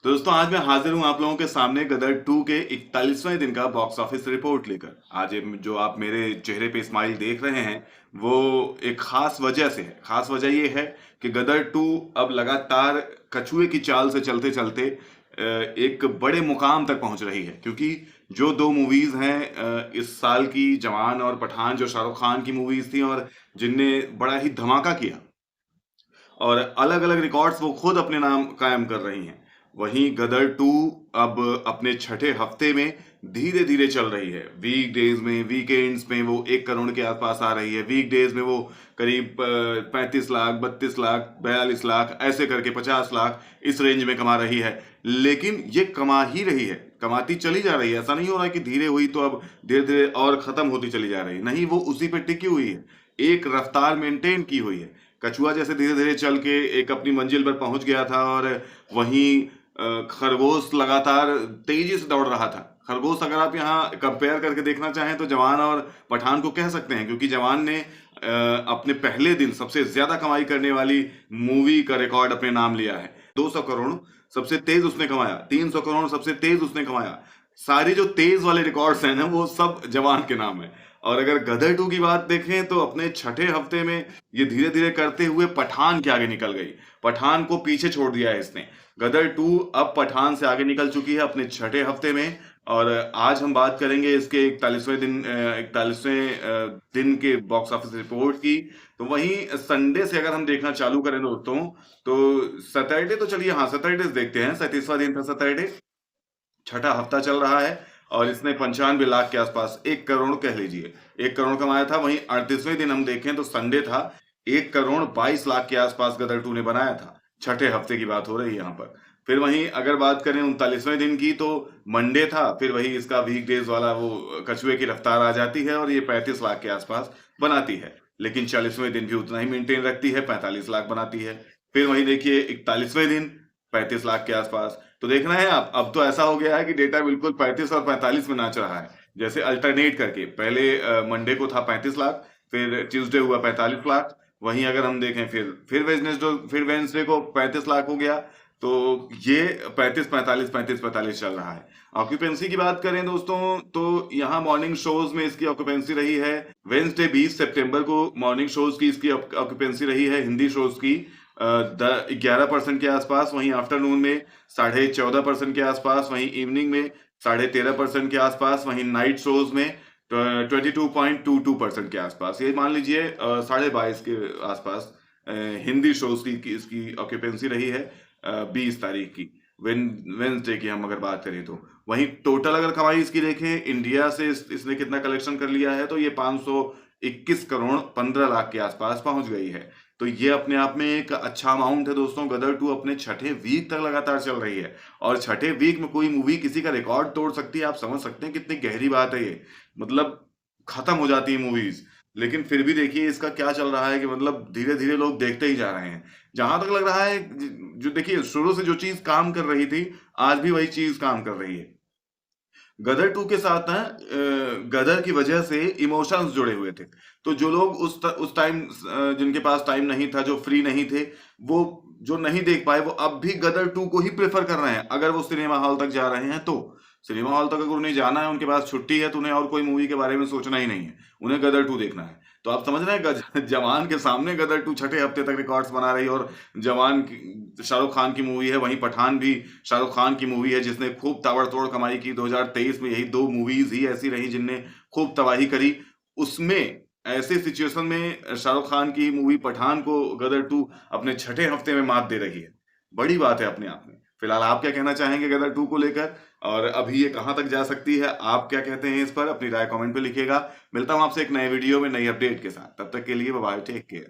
दोस्तों आज मैं हाजिर हूं आप लोगों के सामने गदर 2 के 41वें दिन का बॉक्स ऑफिस रिपोर्ट लेकर। आज ये जो आप मेरे चेहरे पे स्माइल देख रहे हैं वो एक खास वजह से है। खास वजह ये है कि गदर 2 अब लगातार कछुए की चाल से चलते चलते एक बड़े मुकाम तक पहुंच रही है, क्योंकि जो दो मूवीज हैं इस साल की, जवान और पठान, जो शाहरुख खान की मूवीज थी और जिनने बड़ा ही धमाका किया और अलग अलग रिकॉर्ड्स वो खुद अपने नाम कायम कर रही हैं, वहीं गदर 2 अब अपने छठे हफ्ते में धीरे धीरे चल रही है। वीक डेज में, वीकेंड्स में वो 1 करोड़ के आसपास आ रही है। वीक डेज में वो करीब 35 लाख, 32 लाख, 42 लाख ऐसे करके 50 लाख इस रेंज में कमा रही है। लेकिन ये कमा ही रही है, कमाती चली जा रही है। ऐसा नहीं हो रहा है कि धीरे हुई तो अब धीरे धीरे और खत्म होती चली जा रही है, नहीं, वो उसी पे टिकी हुई है, एक रफ्तार मेंटेन की हुई है। कछुआ जैसे धीरे धीरे चल के एक अपनी मंजिल पर पहुंच गया था, और वहीं खरगोश लगातार तेजी से दौड़ रहा था। खरगोश अगर आप यहाँ कंपेयर करके देखना चाहें तो जवान और पठान को कह सकते हैं, क्योंकि जवान ने अपने पहले दिन सबसे ज्यादा कमाई करने वाली मूवी का रिकॉर्ड अपने नाम लिया है। 200 करोड़ सबसे तेज उसने कमाया, 300 करोड़ सबसे तेज उसने कमाया। सारी जो तेज वाले रिकॉर्ड्स हैं ना, वो सब जवान के नाम है। और अगर गदर 2 की बात देखें तो अपने छठे हफ्ते में ये धीरे धीरे करते हुए पठान के आगे निकल गई। पठान को पीछे छोड़ दिया है इसने। गदर 2 अब पठान से आगे निकल चुकी है अपने छठे हफ्ते में। और आज हम बात करेंगे इसके 41वें दिन के बॉक्स ऑफिस रिपोर्ट की। तो वहीं संडे से अगर हम देखना चालू करें दोस्तों, तो सैटरडे तो चलिए, हाँ सैटरडे देखते हैं। 37वां दिन था सैटरडे, छठा हफ्ता चल रहा है और इसने 95 लाख के आसपास, 1 करोड़ कह लीजिए, 1 करोड़ कमाया था। वहीं 38वें दिन हम देखें तो संडे था, 1 करोड़ 22 लाख के आसपास गदर 2 ने बनाया था। छठे हफ्ते की बात हो रही है यहाँ पर। फिर वहीं अगर बात करें 39वें दिन की, तो मंडे था, फिर वही इसका वीक डेज वाला वो कछुए की रफ्तार आ जाती है और ये 35 लाख के आसपास बनाती है। लेकिन 40वें दिन भी उतना ही मेंटेन रखती है, 45 लाख बनाती है। फिर वही देखिए 41वें दिन 35 लाख के आसपास। तो देखना है आप, अब तो ऐसा हो गया है कि डेटा बिल्कुल 35 और 45 में नाच रहा है, जैसे अल्टरनेट करके। पहले मंडे को था 35 लाख, फिर ट्यूसडे हुआ 45 लाख। वहीं अगर हम देखें फिर वेंसडे को 35 लाख हो गया। तो ये 35 45 चल रहा है। ऑक्यूपेंसी की बात करें दोस्तों, तो यहाँ मॉर्निंग शोज में इसकी ऑक्यूपेंसी रही है, वेंसडे 20 सितंबर को मॉर्निंग शोज की इसकी ऑक्यूपेंसी रही है, हिंदी शोज की 11% के आसपास। वहीं आफ्टरनून में 14.5% के आसपास, वहीं इवनिंग में 13.5% के आसपास, वहीं नाइट शोज में 22.22% के आसपास। ये मान लीजिए 22.5 के आसपास हिंदी शोज की इसकी ऑक्यूपेंसी रही है 20 तारीख की, वेंसडे की हम अगर बात करें तो। वहीं टोटल अगर कमाई इसकी देखें, इंडिया से इसने कितना कलेक्शन कर लिया है, तो ये 521 करोड़ 15 लाख के आसपास पहुंच गई है। तो ये अपने आप में एक अच्छा अमाउंट है दोस्तों। गदर 2 अपने छठे वीक तक लगातार चल रही है, और छठे वीक में कोई मूवी किसी का रिकॉर्ड तोड़ सकती है। आप समझ सकते हैं कितनी गहरी बात है ये। मतलब खत्म हो जाती है मूवीज, लेकिन फिर भी देखिए इसका क्या चल रहा है कि मतलब धीरे धीरे लोग देखते ही जा रहे हैं। जहां तक लग रहा है, जो देखिए शुरू से जो चीज काम कर रही थी, आज भी वही चीज काम कर रही है। गदर 2 के साथ ना गदर की वजह से इमोशंस जुड़े हुए थे। तो जो लोग उस टाइम जिनके पास टाइम नहीं था, जो फ्री नहीं थे, वो जो नहीं देख पाए, वो अब भी गदर 2 को ही प्रेफर कर रहे हैं। अगर वो सिनेमा हॉल तक जा रहे हैं तो सिनेमा हॉल तक अगर उन्हें जाना है, उनके पास छुट्टी है, तो उन्हें और कोई मूवी के बारे में सोचना ही नहीं है, उन्हें गदर 2 देखना है। तो आप समझ रहे हैं जवान के सामने गदर 2 छठे हफ्ते तक रिकॉर्ड्स बना रही है। और जवान शाहरुख खान की मूवी है, वहीं पठान भी शाहरुख खान की मूवी है, जिसने खूब ताबड़तोड़ कमाई की। 2023 में यही दो मूवीज ही ऐसी रही जिनने खूब तबाही करी। उसमें ऐसे सिचुएशन में शाहरुख खान की मूवी पठान को गदर 2 अपने छठे हफ्ते में मात दे रही है। बड़ी बात है अपने आप में। फिलहाल आप क्या कहना चाहेंगे गदर 2 को लेकर, और अभी ये कहां तक जा सकती है, आप क्या कहते हैं इस पर? अपनी राय कमेंट पे लिखिएगा। मिलता हूं आपसे एक नए वीडियो में नई अपडेट के साथ। तब तक के लिए बाय बाय, टेक केयर।